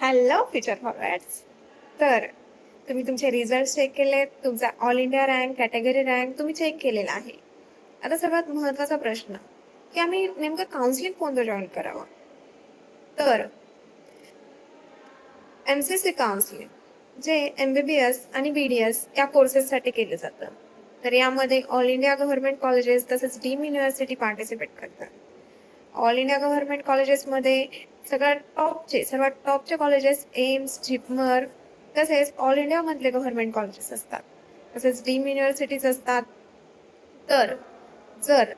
Hello future forwards. तर तुम्ही तुमचे रिझल्ट चेक केलेत, तुमचा all India rank, category rank तुम्ही चेक केलेला आहे. आता सर्वात महत्त्वाचा प्रश्न, की आम्ही नेमकं काउन्सिलिंग कोणतं जॉइन करावं? तर एम-सी-सी काउन्सिलिंग जे एम-बी-बी-एस आणि बी-डी-एस या कोर्सेससाठी केलं जातं. तर यामध्ये ऑल इंडिया गव्हर्नमेंट कॉलेजेस तसेच डीम्ड युनिव्हर्सिटी पार्टिसिपेट करतात. ऑल इंडिया गव्हर्नमेंट कॉलेजेसमध्ये सर्वात टॉपचे कॉलेजेस एम्स, जिपमर तसेच ऑल इंडियामधले गव्हर्नमेंट कॉलेजेस असतात. तसेच डीम्ड युनिव्हर्सिटीज असतात. तर जर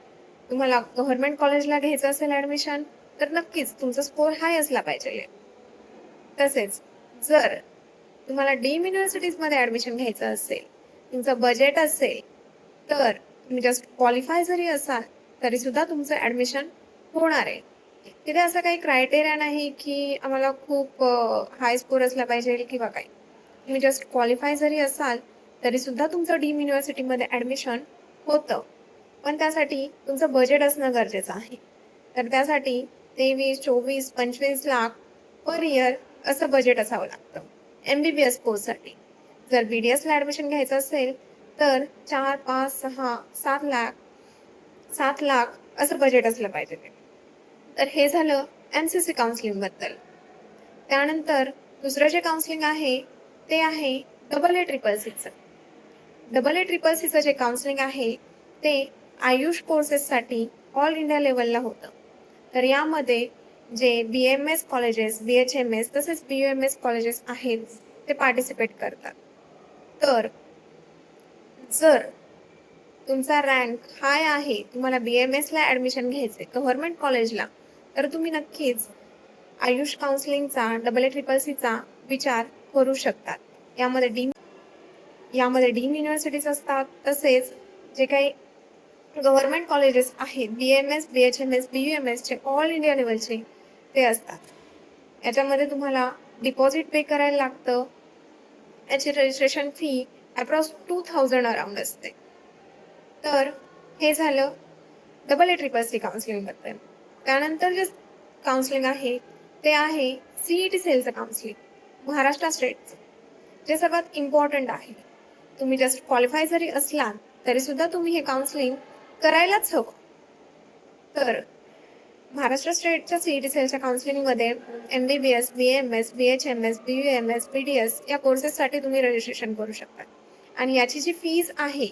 तुम्हाला गव्हर्नमेंट कॉलेजला घ्यायचं असेल ॲडमिशन, तर नक्कीच तुमचा स्कोर हाय असला पाहिजे. तसेच जर तुम्हाला डीम्ड युनिव्हर्सिटीजमध्ये ॲडमिशन घ्यायचं असेल, तुमचं बजेट असेल, तर तुम्ही जस्ट क्वालिफाय जरी असाल, तरीसुद्धा तुमचं ॲडमिशन होणार आहे. तिथे असं काही क्रायटेरिया नाही, की आम्हाला खूप हाय स्कोर असला पाहिजे किंवा काही. तुम्ही जस्ट क्वालिफाय जरी असाल, तरीसुद्धा तुमचं डीम्ड युनिव्हर्सिटीमध्ये ॲडमिशन होतं. पण त्यासाठी तुमचं बजेट असणं गरजेचं आहे. तर त्यासाठी 23, 24, 25 लाख पर इयर असं बजेट असावं लागतं. एम-बी-बी-एस कोर्ससाठी. जर बी-डी-एसला ॲडमिशन घ्यायचं असेल, तर 4, 5, 6, 7 लाख असं बजेट असलं पाहिजे ते. तर हे झालं एम-सी-सी काउन्सिलिंगबद्दल. त्यानंतर दुसरं जे काउन्सिलिंग आहे, ते आहे डबल ए ट्रिपल सीचं. डबल ए ट्रिपल सीचं जे काउन्सिलिंग आहे, ते आयुष कोर्सेससाठी ऑल इंडिया लेव्हलला होतं. तर यामध्ये जे बी-एम-एस कॉलेजेस, बी-एच-एम-एस तसेच बी-यू-एम-एस कॉलेजेस आहेत, ते पार्टिसिपेट करतात. तर जर तुमचा रँक हाय आहे, तुम्हाला बी-एम-एसला ॲडमिशन घ्यायचंय गव्हर्नमेंट कॉलेजला, तर तुम्ही नक्कीच आयुष काउन्सिलिंगचा, डबल ए ट्रिपल सीचा विचार करू शकतात. यामध्ये डीम्ड युनिव्हर्सिटीज असतात, तसेच जे काही गव्हर्नमेंट कॉलेजेस आहेत, बी-एम-एस, बी-एच-एम-एस, बी-यू-एम-एसचे ऑल इंडिया लेव्हलचे ते असतात. याच्यामध्ये तुम्हाला डिपॉझिट पे करायला लागतं. याची रजिस्ट्रेशन फी अप्रॉक्स 2000 अराउंड असते. तर हे झालं डबल ए ट्रिपल सी काउन्सिलिंगबद्दल. त्यानंतर जे काउन्सिलिंग आहे, ते आहे सी-ई-टी सेलचं काउन्सिलिंग, महाराष्ट्र स्टेटचं, जे सर्वात इम्पॉर्टंट आहे. तुम्ही जस्ट क्वालिफाय जरी असलात, तरीसुद्धा तुम्ही हे काउन्सिलिंग करायलाच हवं. तर महाराष्ट्र स्टेटच्या सी-ई-टी सेलच्या काउन्सिलिंगमध्ये एम-बी-बी-एस, बी-एम-एस, बी-एच-एम-एस, बी-यू-एम-एस, बी-डी-एस या कोर्सेससाठी तुम्ही रजिस्ट्रेशन करू शकता. आणि याची जी फीज आहे,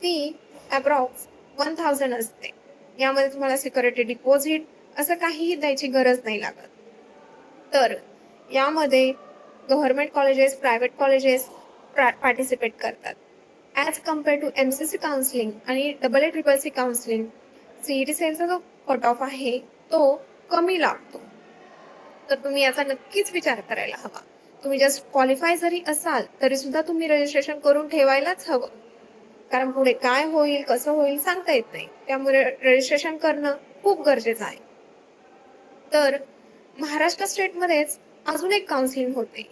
ती अप्रॉक्स 1000 असते. यामध्ये तुम्हाला सिक्युरिटी डिपॉझिट असं काहीही द्यायची गरज नाही लागत. तर यामध्ये government colleges, private colleges participate करतात. As compare to MCC counselling आणि double A triple C counselling, CET सेलचा जो कट ऑफ आहे, तो कमी लागतो. तर तुम्ही याचा नक्कीच विचार करायला हवा. तुम्ही जस्ट क्वालिफाय जरी असाल, तरीसुद्धा तुम्ही रजिस्ट्रेशन करून ठेवायलाच हवं. कारण पुढे काय होईल, कसं होईल सांगता येत नाही. त्यामुळे रजिस्ट्रेशन करणं खूप गरजेचं आहे. तर महाराष्ट्र स्टेटमध्येच अजून एक काउन्सिलिंग होते.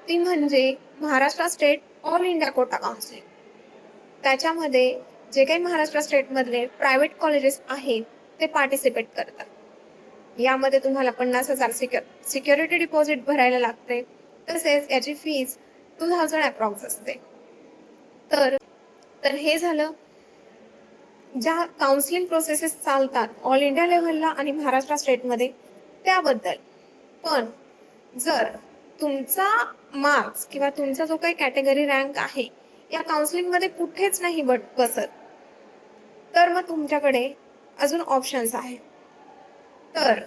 ती म्हणजे Maharashtra state all India quota counselling. त्याच्यामध्ये जे काही महाराष्ट्र स्टेटमधले प्रायव्हेट कॉलेजेस आहेत, ते पार्टिसिपेट करतात. यामध्ये तुम्हाला 50,000 सिक्युरिटी डिपॉझिट भरायला लागते. तसेच याची फीज 2000 अप्रॉक्स असते. तर तर हे झालं ज्या काउन्सिलिंग प्रोसेसेस चालतात ऑल इंडिया लेव्हलला आणि महाराष्ट्र स्टेटमध्ये त्याबद्दल. पण जर तुमचा मार्क्स किंवा तुमचा जो काही कॅटेगरी रँक आहे, या काउन्सिलिंगमध्ये कुठेच नाही बसत, तर मग तुमच्याकडे अजून ऑप्शन्स आहेत. तर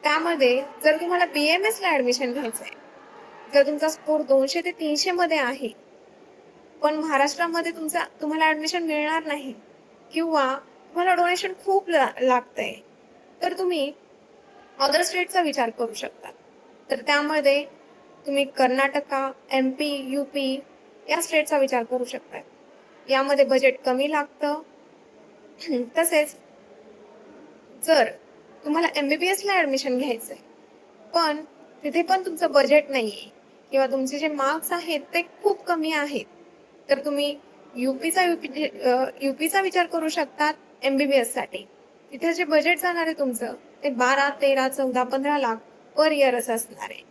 त्यामध्ये जर तुम्हाला बी-एम-एसला ॲडमिशन घ्यायचंय, जर तुमचा स्कोर 200 ते 300 मध्ये आहे, पण महाराष्ट्रामध्ये तुम्हाला ॲडमिशन मिळणार नाही किंवा तुम्हाला डोनेशन खूप लागतंय, तर तुम्ही अदर स्टेटचा विचार करू शकता. तर त्यामध्ये तुम्ही कर्नाटका, एम-पी, यू-पी या स्टेटचा विचार करू शकता. यामध्ये बजेट कमी लागतं. तसेच जर तुम्हाला एम-बी-बी-एसला ॲडमिशन घ्यायचंय, पण तिथे पण तुमचं बजेट नाहीये किंवा तुमचे जे मार्क्स आहेत ते खूप कमी आहेत, तर तुम्ही यूपीचा विचार करू शकतात एम-बी-बी-एससाठी. तिथे जे बजेट जाणार आहे तुमचं, ते 12, 13, 14, 15 लाख पर इयर असं असणार आहे.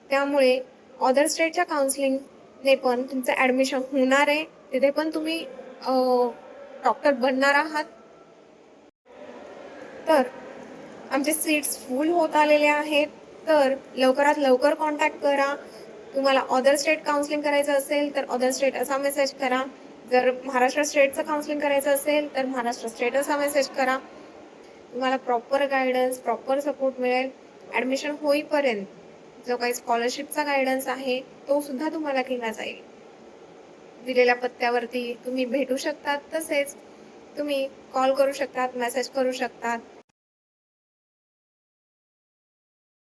त्यामुळे अदर स्टेटच्या काउन्सिलिंगने पण तुमचं ॲडमिशन होणार आहे. तिथे पण तुम्ही डॉक्टर बनणार आहात. तर आमचे सीट्स फुल होत आलेले आहेत. तर लवकरात लवकर कॉन्टॅक्ट करा. तुम्हाला अदर स्टेट काउन्सिलिंग करायचं असेल तर अदर स्टेट असा मेसेज करा. जर महाराष्ट्र स्टेटचं काउन्सिलिंग करायचं असेल तर महाराष्ट्र स्टेट असा मेसेज करा. तुम्हाला प्रॉपर गाईडन्स, प्रॉपर सपोर्ट मिळेल. ॲडमिशन होईपर्यंत जो काही स्कॉलरशिपचा गाईडन्स आहे तो सुद्धा तुम्हाला केला जाईल. दिलेल्या पत्त्यावरती तुम्ही भेटू शकतात. तसेच तुम्ही कॉल करू शकतात, मेसेज करू शकतात.